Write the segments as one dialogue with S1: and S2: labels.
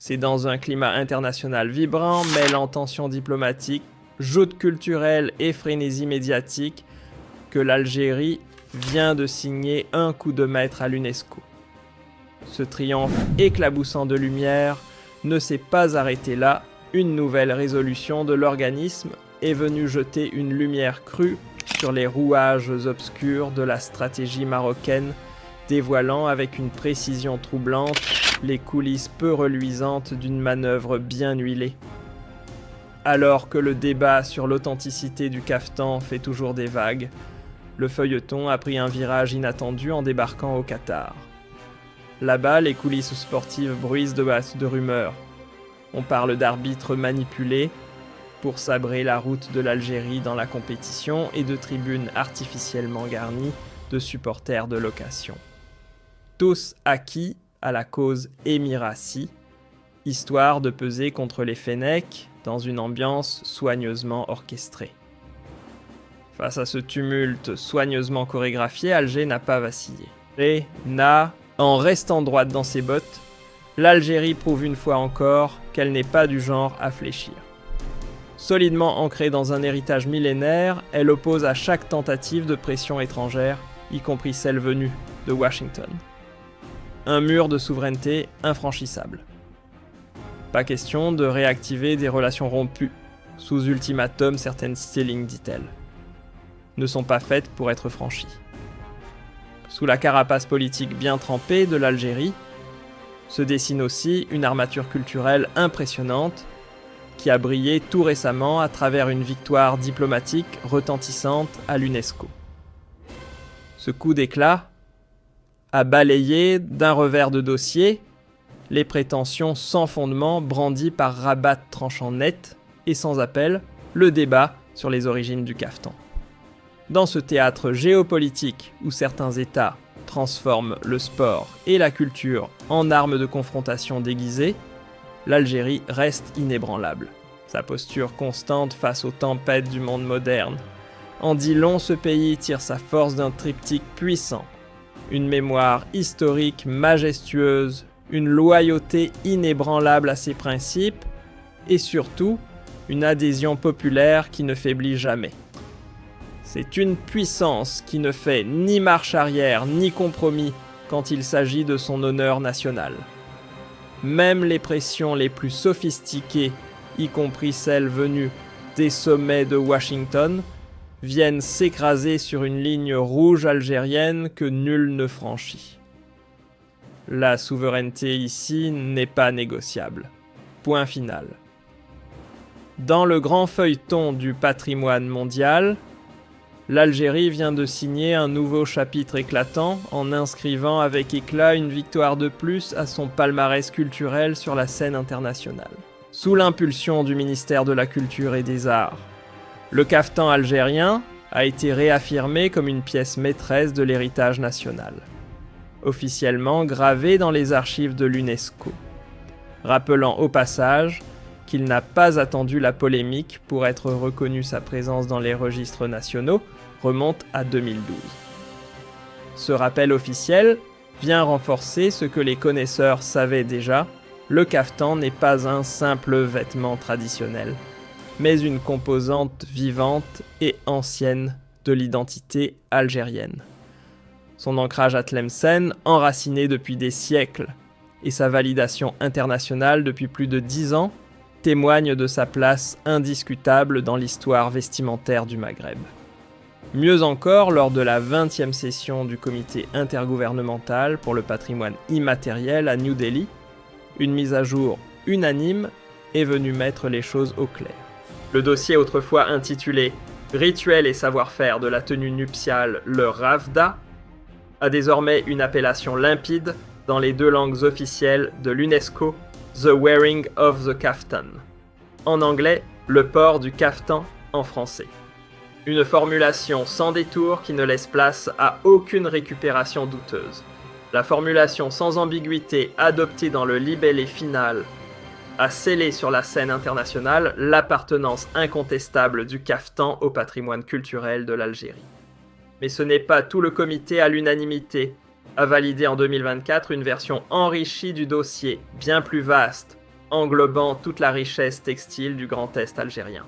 S1: C'est dans un climat international vibrant, mêlant tensions diplomatiques, joutes culturelles et frénésie médiatique, que l'Algérie vient de signer un coup de maître à l'UNESCO. Ce triomphe éclaboussant de lumière ne s'est pas arrêté là. Une nouvelle résolution de l'organisme est venue jeter une lumière crue sur les rouages obscurs de la stratégie marocaine, dévoilant avec une précision troublante les coulisses peu reluisantes d'une manœuvre bien huilée. Alors que le débat sur l'authenticité du caftan fait toujours des vagues, le feuilleton a pris un virage inattendu en débarquant au Qatar. Là-bas, les coulisses sportives bruissent de rumeurs. On parle d'arbitres manipulés pour sabrer la route de l'Algérie dans la compétition et de tribunes artificiellement garnies de supporters de location. Tous acquis à la cause émirassie, histoire de peser contre les Fennecs dans une ambiance soigneusement orchestrée. Face à ce tumulte soigneusement chorégraphié, Alger n'a pas vacillé. En restant droite dans ses bottes, l'Algérie prouve une fois encore qu'elle n'est pas du genre à fléchir. Solidement ancrée dans un héritage millénaire, elle oppose à chaque tentative de pression étrangère, y compris celle venue de Washington. Un mur de souveraineté infranchissable. Pas question de réactiver des relations rompues. Sous ultimatum, certaines lignes, dit-elle, ne sont pas faites pour être franchies. Sous la carapace politique bien trempée de l'Algérie, se dessine aussi une armature culturelle impressionnante qui a brillé tout récemment à travers une victoire diplomatique retentissante à l'UNESCO. Ce coup d'éclat a balayé d'un revers de dossier les prétentions sans fondement brandies par Rabat tranchant net et sans appel le débat sur les origines du caftan. Dans ce théâtre géopolitique où certains États transforment le sport et la culture en armes de confrontation déguisées, l'Algérie reste inébranlable. Sa posture constante face aux tempêtes du monde moderne. En dit long, ce pays tire sa force d'un triptyque puissant. Une mémoire historique majestueuse, une loyauté inébranlable à ses principes, et surtout, une adhésion populaire qui ne faiblit jamais. C'est une puissance qui ne fait ni marche arrière ni compromis quand il s'agit de son honneur national. Même les pressions les plus sophistiquées, y compris celles venues des sommets de Washington, viennent s'écraser sur une ligne rouge algérienne que nul ne franchit. La souveraineté ici n'est pas négociable. Point final. Dans le grand feuilleton du patrimoine mondial, l'Algérie vient de signer un nouveau chapitre éclatant en inscrivant avec éclat une victoire de plus à son palmarès culturel sur la scène internationale. Sous l'impulsion du ministère de la Culture et des Arts, le caftan algérien a été réaffirmé comme une pièce maîtresse de l'héritage national, officiellement gravé dans les archives de l'UNESCO, rappelant au passage qu'il n'a pas attendu la polémique pour être reconnu. Sa présence dans les registres nationaux remonte à 2012. Ce rappel officiel vient renforcer ce que les connaisseurs savaient déjà: le caftan n'est pas un simple vêtement traditionnel, mais une composante vivante et ancienne de l'identité algérienne. Son ancrage à Tlemcen, enraciné depuis des siècles, et sa validation internationale depuis plus de 10 ans, témoignent de sa place indiscutable dans l'histoire vestimentaire du Maghreb. Mieux encore, lors de la 20e session du comité intergouvernemental pour le patrimoine immatériel à New Delhi, une mise à jour unanime est venue mettre les choses au clair. Le dossier autrefois intitulé « Rituels et savoir-faire de la tenue nuptiale, le Ravda » a désormais une appellation limpide dans les 2 langues officielles de l'UNESCO, « The Wearing of the Kaftan ». En anglais, le port du caftan en français. Une formulation sans détour qui ne laisse place à aucune récupération douteuse. La formulation sans ambiguïté adoptée dans le libellé final a scellé sur la scène internationale l'appartenance incontestable du caftan au patrimoine culturel de l'Algérie. Mais ce n'est pas tout. Le comité à l'unanimité a validé en 2024 une version enrichie du dossier, bien plus vaste, englobant toute la richesse textile du Grand Est algérien.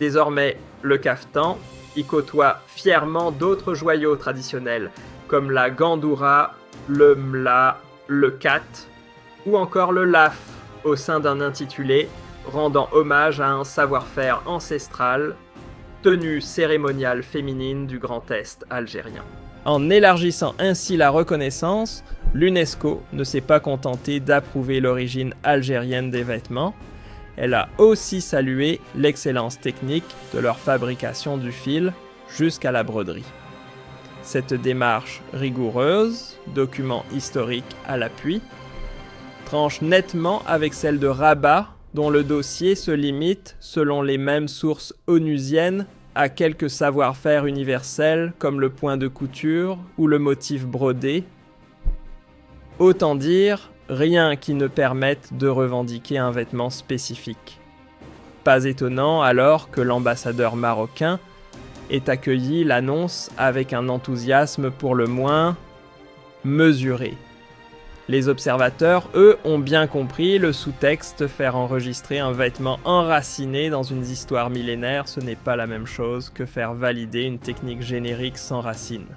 S1: Désormais, le caftan y côtoie fièrement d'autres joyaux traditionnels, comme la gandoura, le mla, le kat, ou encore le laf, au sein d'un intitulé rendant hommage à un savoir-faire ancestral, tenue cérémoniale féminine du Grand Est algérien. En élargissant ainsi la reconnaissance, l'UNESCO ne s'est pas contentée d'approuver l'origine algérienne des vêtements, elle a aussi salué l'excellence technique de leur fabrication du fil jusqu'à la broderie. Cette démarche rigoureuse, document historique à l'appui, tranche nettement avec celle de Rabat, dont le dossier se limite, selon les mêmes sources onusiennes, à quelques savoir-faire universels comme le point de couture ou le motif brodé. Autant dire, rien qui ne permette de revendiquer un vêtement spécifique. Pas étonnant alors que l'ambassadeur marocain ait accueilli l'annonce avec un enthousiasme pour le moins mesuré. Les observateurs, eux, ont bien compris le sous-texte, faire enregistrer un vêtement enraciné dans une histoire millénaire, ce n'est pas la même chose que faire valider une technique générique sans racines.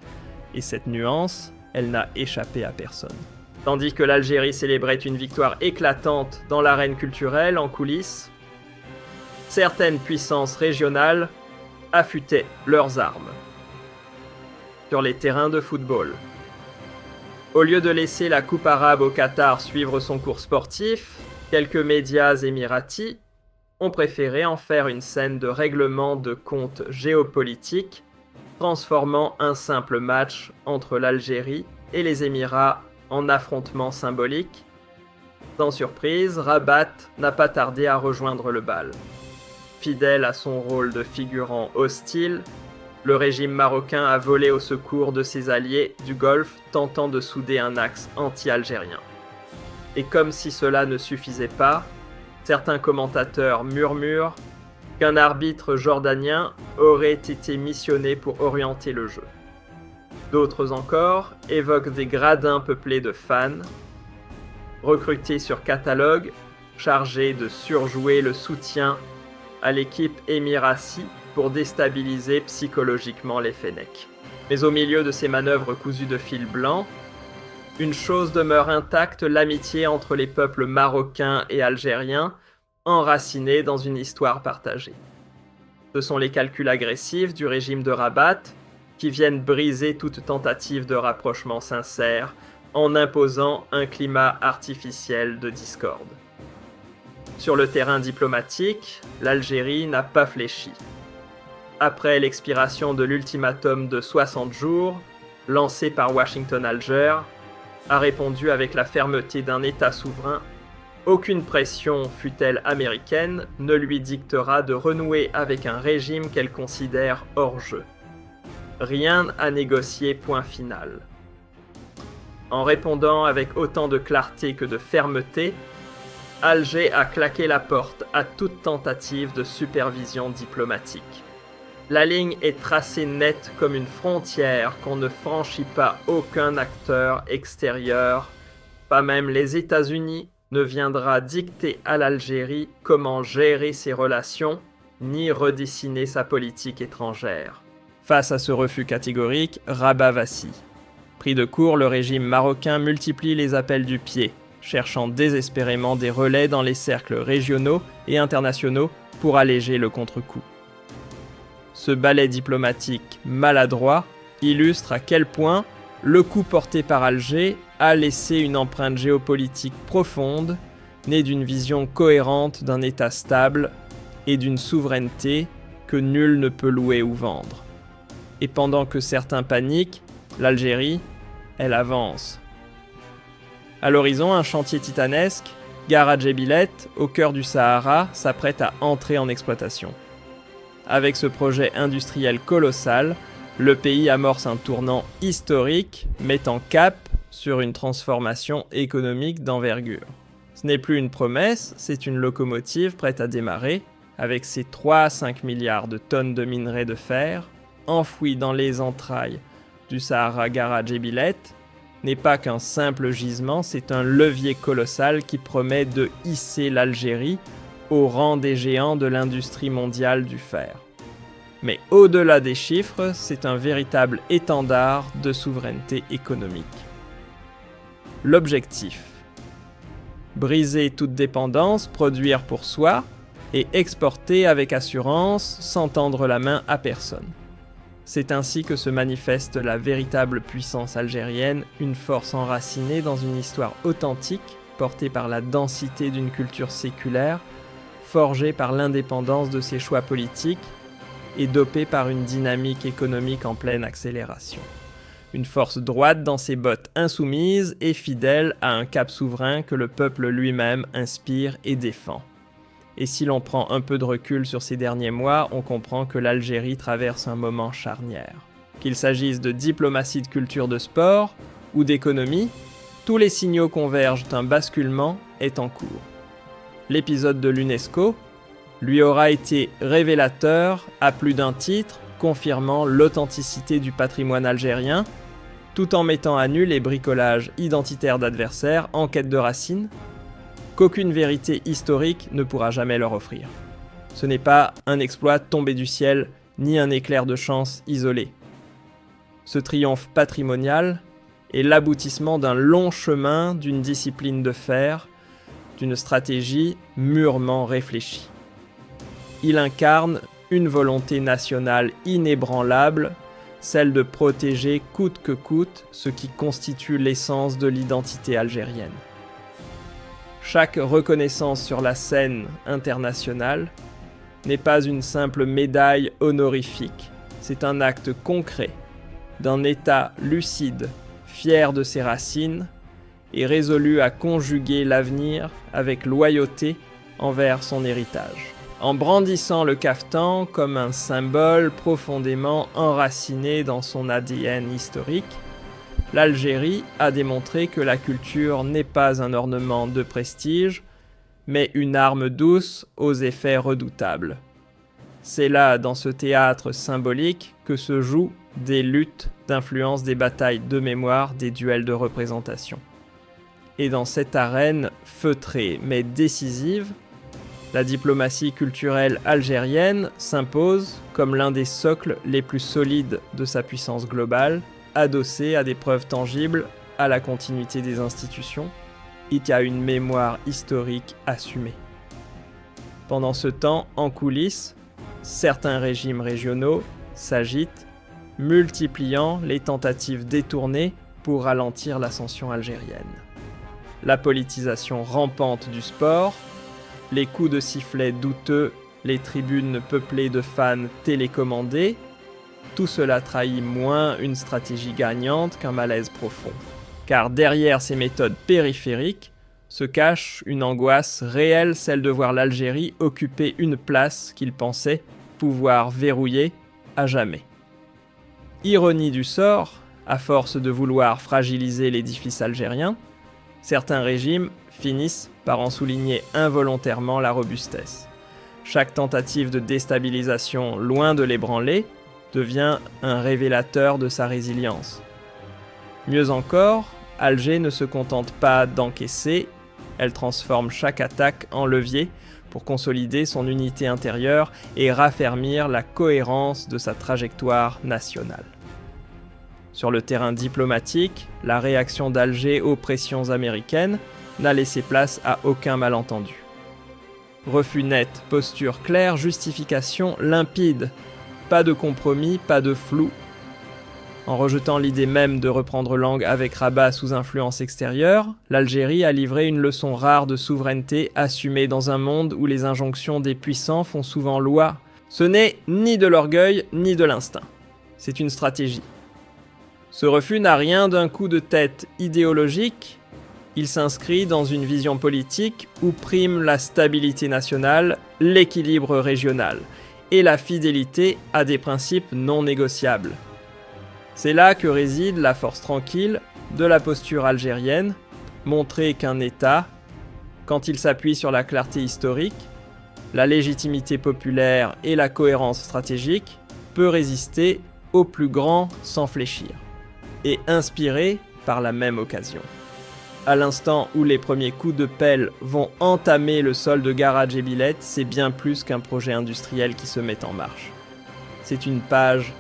S1: Et cette nuance, elle n'a échappé à personne. Tandis que l'Algérie célébrait une victoire éclatante dans l'arène culturelle en coulisses, certaines puissances régionales affûtaient leurs armes sur les terrains de football. Au lieu de laisser la Coupe arabe au Qatar suivre son cours sportif, quelques médias émiratis ont préféré en faire une scène de règlement de comptes géopolitique, transformant un simple match entre l'Algérie et les Émirats en affrontement symbolique. Sans surprise, Rabat n'a pas tardé à rejoindre le bal. Fidèle à son rôle de figurant hostile, le régime marocain a volé au secours de ses alliés du Golfe, tentant de souder un axe anti-algérien. Et comme si cela ne suffisait pas, certains commentateurs murmurent qu'un arbitre jordanien aurait été missionné pour orienter le jeu. D'autres encore évoquent des gradins peuplés de fans, recrutés sur catalogue, chargés de surjouer le soutien à l'équipe émiratie pour déstabiliser psychologiquement les Fennecs. Mais au milieu de ces manœuvres cousues de fil blanc, une chose demeure intacte, l'amitié entre les peuples marocains et algériens, enracinée dans une histoire partagée. Ce sont les calculs agressifs du régime de Rabat qui viennent briser toute tentative de rapprochement sincère en imposant un climat artificiel de discorde. Sur le terrain diplomatique, l'Algérie n'a pas fléchi. Après l'expiration de l'ultimatum de 60 jours, lancé par Washington-Alger, a répondu avec la fermeté d'un État souverain. Aucune pression, fût-elle américaine, ne lui dictera de renouer avec un régime qu'elle considère hors jeu. Rien à négocier, point final. En répondant avec autant de clarté que de fermeté, Alger a claqué la porte à toute tentative de supervision diplomatique. La ligne est tracée nette comme une frontière qu'on ne franchit pas aucun acteur extérieur, pas même les États-Unis, ne viendra dicter à l'Algérie comment gérer ses relations, ni redessiner sa politique étrangère. Face à ce refus catégorique, Rabat vacille. Pris de court, le régime marocain multiplie les appels du pied, cherchant désespérément des relais dans les cercles régionaux et internationaux pour alléger le contre-coup. Ce ballet diplomatique maladroit illustre à quel point le coup porté par Alger a laissé une empreinte géopolitique profonde, née d'une vision cohérente d'un État stable et d'une souveraineté que nul ne peut louer ou vendre. Et pendant que certains paniquent, l'Algérie, elle avance. À l'horizon, un chantier titanesque, Gare Djebilet, au cœur du Sahara, s'apprête à entrer en exploitation. Avec ce projet industriel colossal, le pays amorce un tournant historique, mettant cap sur une transformation économique d'envergure. Ce n'est plus une promesse, c'est une locomotive prête à démarrer, avec ses 3 à 5 milliards de tonnes de minerais de fer, enfouis dans les entrailles du Sahara Gare Djebilet, n'est pas qu'un simple gisement, c'est un levier colossal qui promet de hisser l'Algérie au rang des géants de l'industrie mondiale du fer. Mais au-delà des chiffres, c'est un véritable étendard de souveraineté économique. L'objectif: briser toute dépendance, produire pour soi et exporter avec assurance sans tendre la main à personne. C'est ainsi que se manifeste la véritable puissance algérienne, une force enracinée dans une histoire authentique, portée par la densité d'une culture séculaire, forgée par l'indépendance de ses choix politiques et dopée par une dynamique économique en pleine accélération. Une force droite dans ses bottes insoumises et fidèle à un cap souverain que le peuple lui-même inspire et défend. Et si l'on prend un peu de recul sur ces derniers mois, on comprend que l'Algérie traverse un moment charnière. Qu'il s'agisse de diplomatie de culture de sport ou d'économie, tous les signaux convergent, un basculement est en cours. L'épisode de l'UNESCO lui aura été révélateur à plus d'un titre, confirmant l'authenticité du patrimoine algérien, tout en mettant à nu les bricolages identitaires d'adversaires en quête de racines, qu'aucune vérité historique ne pourra jamais leur offrir. Ce n'est pas un exploit tombé du ciel, ni un éclair de chance isolé. Ce triomphe patrimonial est l'aboutissement d'un long chemin, d'une discipline de fer, d'une stratégie mûrement réfléchie. Il incarne une volonté nationale inébranlable, celle de protéger coûte que coûte ce qui constitue l'essence de l'identité algérienne. Chaque reconnaissance sur la scène internationale n'est pas une simple médaille honorifique, c'est un acte concret d'un État lucide, fier de ses racines et résolu à conjuguer l'avenir avec loyauté envers son héritage. En brandissant le caftan comme un symbole profondément enraciné dans son ADN historique, l'Algérie a démontré que la culture n'est pas un ornement de prestige, mais une arme douce aux effets redoutables. C'est là, dans ce théâtre symbolique, que se jouent des luttes d'influence, des batailles de mémoire, des duels de représentation. Et dans cette arène feutrée mais décisive, la diplomatie culturelle algérienne s'impose comme l'un des socles les plus solides de sa puissance globale, adossée à des preuves tangibles, à la continuité des institutions et à une mémoire historique assumée. Pendant ce temps, en coulisses, certains régimes régionaux s'agitent, multipliant les tentatives détournées pour ralentir l'ascension algérienne. La politisation rampante du sport, les coups de sifflet douteux, les tribunes peuplées de fans télécommandés, tout cela trahit moins une stratégie gagnante qu'un malaise profond. Car derrière ces méthodes périphériques se cache une angoisse réelle, celle de voir l'Algérie occuper une place qu'ils pensaient pouvoir verrouiller à jamais. Ironie du sort, à force de vouloir fragiliser l'édifice algérien, certains régimes finissent par en souligner involontairement la robustesse. Chaque tentative de déstabilisation, loin de l'ébranler, devient un révélateur de sa résilience. Mieux encore, Alger ne se contente pas d'encaisser, elle transforme chaque attaque en levier pour consolider son unité intérieure et raffermir la cohérence de sa trajectoire nationale. Sur le terrain diplomatique, la réaction d'Alger aux pressions américaines n'a laissé place à aucun malentendu. Refus net, posture claire, justification limpide. Pas de compromis, pas de flou. En rejetant l'idée même de reprendre langue avec Rabat sous influence extérieure, l'Algérie a livré une leçon rare de souveraineté assumée dans un monde où les injonctions des puissants font souvent loi. Ce n'est ni de l'orgueil ni de l'instinct. C'est une stratégie. Ce refus n'a rien d'un coup de tête idéologique. Il s'inscrit dans une vision politique où prime la stabilité nationale, l'équilibre régional et la fidélité à des principes non négociables. C'est là que réside la force tranquille de la posture algérienne, montrer qu'un État, quand il s'appuie sur la clarté historique, la légitimité populaire et la cohérence stratégique, peut résister au plus grand sans fléchir, et inspirer par la même occasion. À l'instant où les premiers coups de pelle vont entamer le sol de Gara Djebilet, c'est bien plus qu'un projet industriel qui se met en marche. C'est une page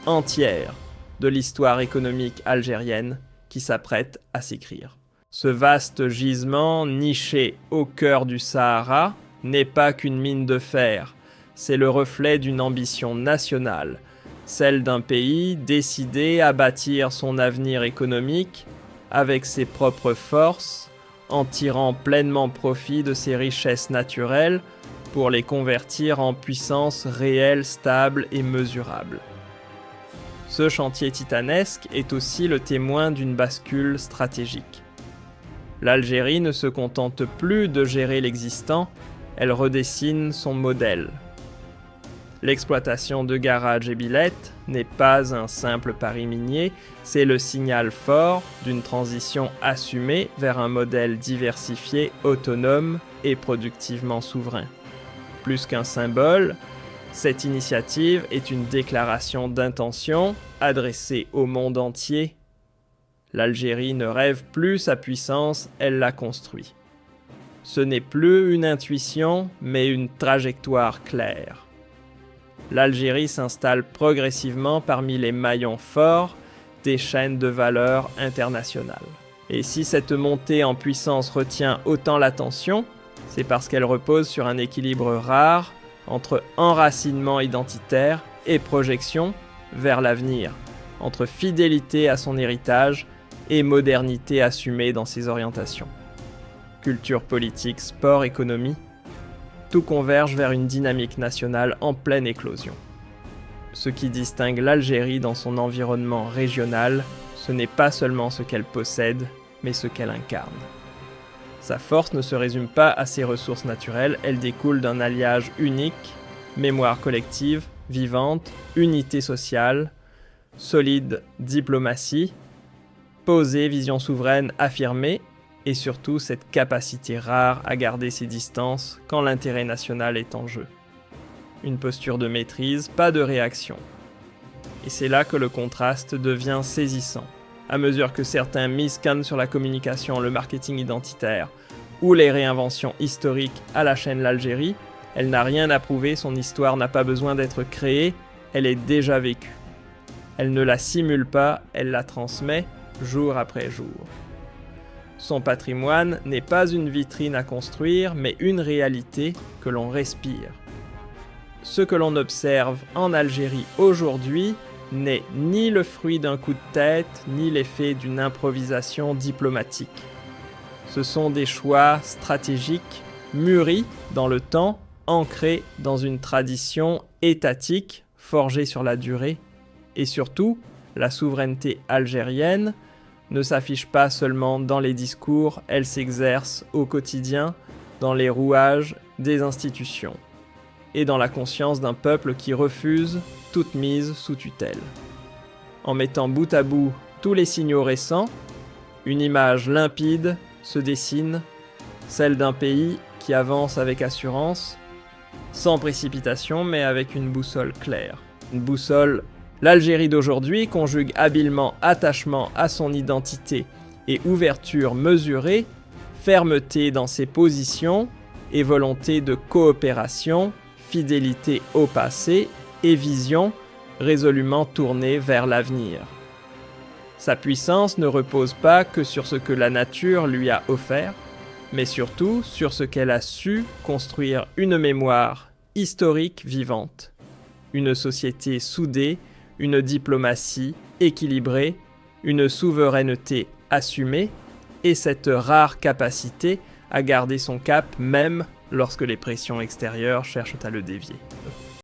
S1: entière de l'histoire économique algérienne qui s'apprête à s'écrire. Ce vaste gisement, niché au cœur du Sahara, n'est pas qu'une mine de fer, c'est le reflet d'une ambition nationale, celle d'un pays décidé à bâtir son avenir économique avec ses propres forces, en tirant pleinement profit de ses richesses naturelles pour les convertir en puissance réelle, stable et mesurable. Ce chantier titanesque est aussi le témoin d'une bascule stratégique. L'Algérie ne se contente plus de gérer l'existant, elle redessine son modèle. L'exploitation de Gara Djebilet n'est pas un simple pari minier, c'est le signal fort d'une transition assumée vers un modèle diversifié, autonome et productivement souverain. Plus qu'un symbole, cette initiative est une déclaration d'intention adressée au monde entier. L'Algérie ne rêve plus sa puissance, elle la construit. Ce n'est plus une intuition, mais une trajectoire claire. L'Algérie s'installe progressivement parmi les maillons forts des chaînes de valeur internationales. Et si cette montée en puissance retient autant l'attention, c'est parce qu'elle repose sur un équilibre rare entre enracinement identitaire et projection vers l'avenir, entre fidélité à son héritage et modernité assumée dans ses orientations. Culture politique, sport, économie, tout converge vers une dynamique nationale en pleine éclosion. Ce qui distingue l'Algérie dans son environnement régional, ce n'est pas seulement ce qu'elle possède, mais ce qu'elle incarne. Sa force ne se résume pas à ses ressources naturelles, elle découle d'un alliage unique, mémoire collective, vivante, unité sociale, solide diplomatie, posée vision souveraine affirmée, et surtout cette capacité rare à garder ses distances quand l'intérêt national est en jeu. Une posture de maîtrise, pas de réaction. Et c'est là que le contraste devient saisissant. À mesure que certains miscannent sur la communication, le marketing identitaire ou les réinventions historiques à la chaîne L'Algérie, elle n'a rien à prouver, son histoire n'a pas besoin d'être créée, elle est déjà vécue. Elle ne la simule pas, elle la transmet jour après jour. Son patrimoine n'est pas une vitrine à construire, mais une réalité que l'on respire. Ce que l'on observe en Algérie aujourd'hui n'est ni le fruit d'un coup de tête, ni l'effet d'une improvisation diplomatique. Ce sont des choix stratégiques, mûris dans le temps, ancrés dans une tradition étatique, forgée sur la durée, et surtout, la souveraineté algérienne ne s'affiche pas seulement dans les discours, elle s'exerce au quotidien dans les rouages des institutions et dans la conscience d'un peuple qui refuse toute mise sous tutelle. En mettant bout à bout tous les signaux récents, une image limpide se dessine, celle d'un pays qui avance avec assurance, sans précipitation mais avec une boussole claire. Une boussole. L'Algérie d'aujourd'hui conjugue habilement attachement à son identité et ouverture mesurée, fermeté dans ses positions et volonté de coopération, fidélité au passé et vision résolument tournée vers l'avenir. Sa puissance ne repose pas que sur ce que la nature lui a offert, mais surtout sur ce qu'elle a su construire une mémoire historique vivante, une société soudée, une diplomatie équilibrée, une souveraineté assumée et cette rare capacité à garder son cap même lorsque les pressions extérieures cherchent à le dévier.